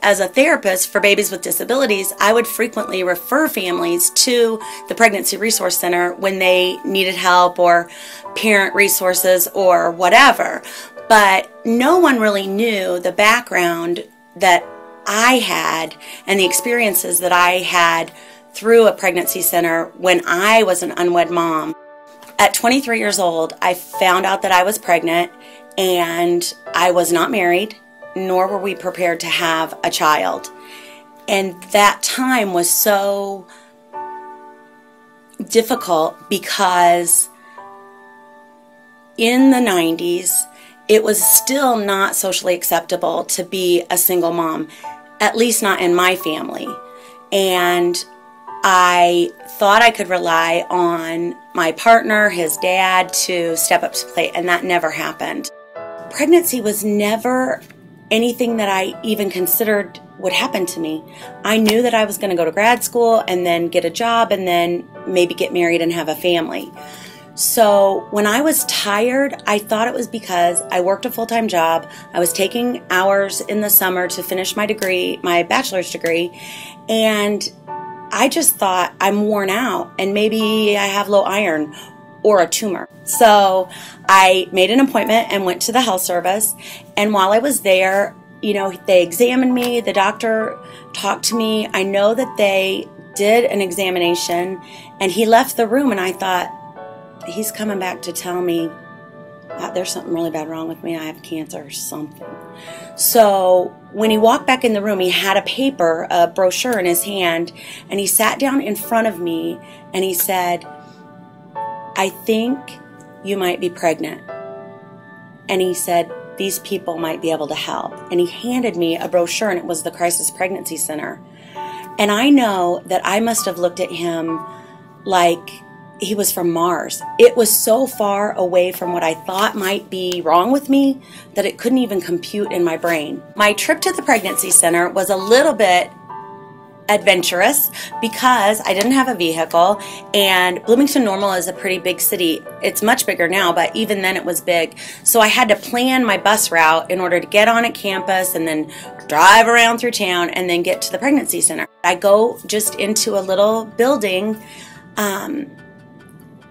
as a therapist for babies with disabilities, I would frequently refer families to the Pregnancy Resource Center when they needed help or parent resources or whatever. But no one really knew the background that I had and the experiences that I had through a pregnancy center when I was an unwed mom. At 23 years old, I found out that I was pregnant, and I was not married, nor were we prepared to have a child. And that time was so difficult because in the 90s, it was still not socially acceptable to be a single mom, at least not in my family. And I thought I could rely on my partner, his dad, to step up to the plate, and that never happened. Pregnancy was never anything that I even considered would happen to me. I knew that I was going to go to grad school and then get a job and then maybe get married and have a family. So when I was tired, I thought it was because I worked a full-time job. I was taking hours in the summer to finish my degree, my bachelor's degree, and I just thought I'm worn out and maybe I have low iron or a tumor. So I made an appointment and went to the health service. And while I was there, you know, they examined me, the doctor talked to me. I know that they did an examination, and he left the room, and I thought, he's coming back to tell me there's something really bad wrong with me. I have cancer or something. So when he walked back in the room, he had a paper, a brochure in his hand, and he sat down in front of me and he said, I think you might be pregnant. And he said, these people might be able to help. And he handed me a brochure, and it was the Crisis Pregnancy Center. And I know that I must have looked at him like he was from Mars. It was so far away from what I thought might be wrong with me that it couldn't even compute in my brain. My trip to the pregnancy center was a little bit adventurous because I didn't have a vehicle, and Bloomington Normal is a pretty big city. It's much bigger now, but even then it was big. So I had to plan my bus route in order to get on at campus and then drive around through town and then get to the pregnancy center. I go just into a little building,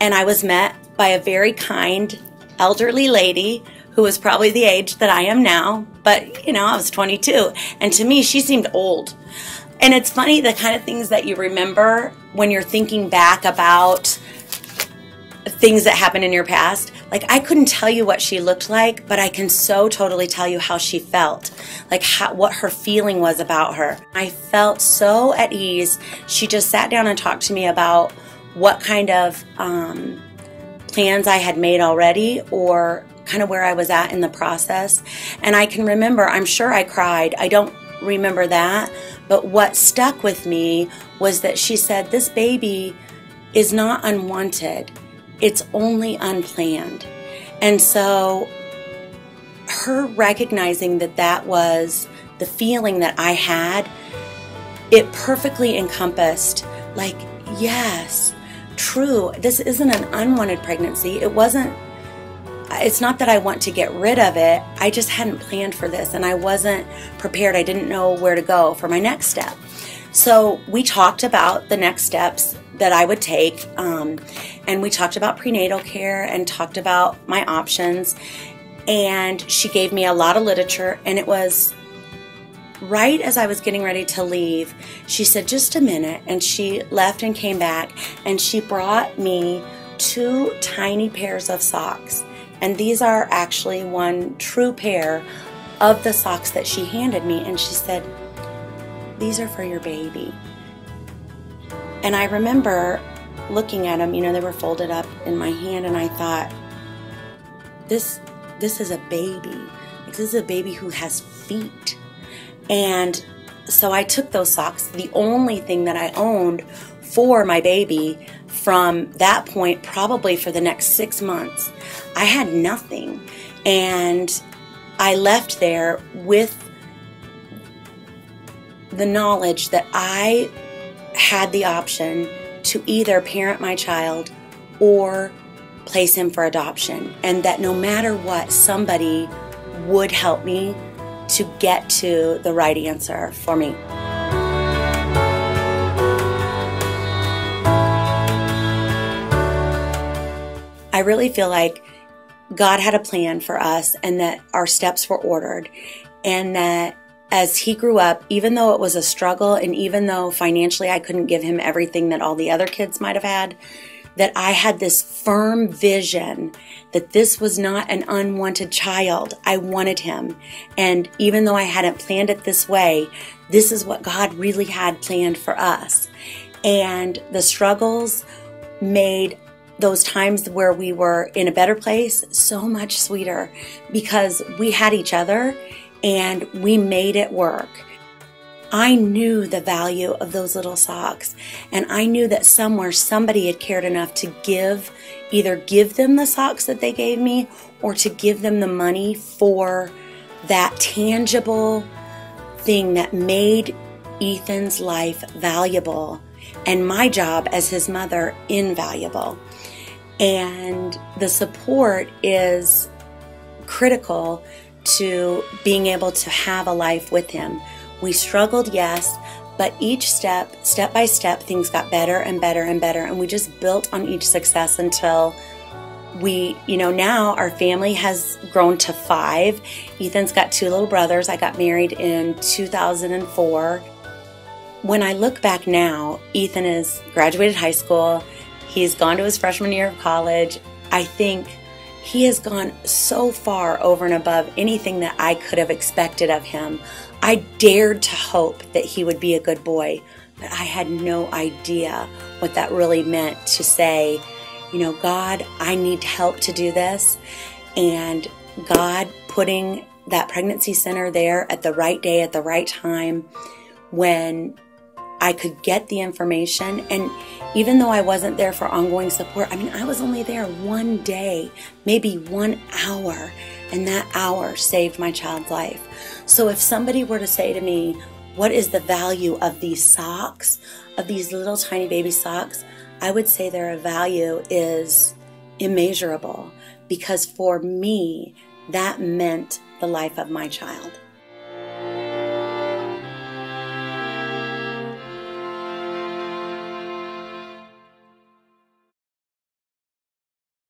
and I was met by a very kind elderly lady who was probably the age that I am now, but you know, I was 22, and to me she seemed old. And it's funny, the kind of things that you remember when you're thinking back about things that happened in your past. Like, I couldn't tell you what she looked like, but I can so totally tell you how she felt, like what her feeling was about her. I felt so at ease. She just sat down and talked to me about what kind of plans I had made already, or kind of where I was at in the process. And I can remember, I'm sure I cried. I don't remember that, but what stuck with me was that she said, this baby is not unwanted, it's only unplanned. And so her recognizing that that was the feeling that I had, it perfectly encompassed, like, yes, true, this isn't an unwanted pregnancy. It's not that I want to get rid of it. I just hadn't planned for this, and I wasn't prepared. I didn't know where to go for my next step. So we talked about the next steps that I would take, and we talked about prenatal care and talked about my options, and she gave me a lot of literature. And it was right as I was getting ready to leave, she said, just a minute, and she left and came back, and she brought me 2 tiny pairs of socks. And these are actually one true pair of the socks that she handed me. And she said, these are for your baby. And I remember looking at them, you know, they were folded up in my hand, and I thought, this is a baby. Like, this is a baby who has feet. And so I took those socks, the only thing that I owned for my baby. From that point, probably for the next 6 months, I had nothing. And I left there with the knowledge that I had the option to either parent my child or place him for adoption, and that no matter what, somebody would help me to get to the right answer for me. I really feel like God had a plan for us, and that our steps were ordered, and that as he grew up, even though it was a struggle, and even though financially I couldn't give him everything that all the other kids might have had, that I had this firm vision that this was not an unwanted child. I wanted him. And even though I hadn't planned it this way, this is what God really had planned for us. And the struggles made those times where we were in a better place so much sweeter, because we had each other and we made it work. I knew the value of those little socks, and I knew that somewhere somebody had cared enough to either give them the socks that they gave me, or to give them the money for that tangible thing that made Ethan's life valuable, and my job as his mother invaluable. And the support is critical to being able to have a life with him. We struggled, yes, but each step by step, things got better and better and better. And we just built on each success until we, now our family has grown to 5. Ethan's got 2 little brothers. I got married in 2004. When I look back now, Ethan has graduated high school. He's gone to his freshman year of college. I think he has gone so far over and above anything that I could have expected of him. I dared to hope that he would be a good boy, but I had no idea what that really meant, to say, God, I need help to do this. And God putting that pregnancy center there at the right day, at the right time, when I could get the information. And even though I wasn't there for ongoing support, I was only there one day, maybe 1 hour, and that hour saved my child's life. So if somebody were to say to me, what is the value of these socks, of these little tiny baby socks, I would say their value is immeasurable, because for me, that meant the life of my child.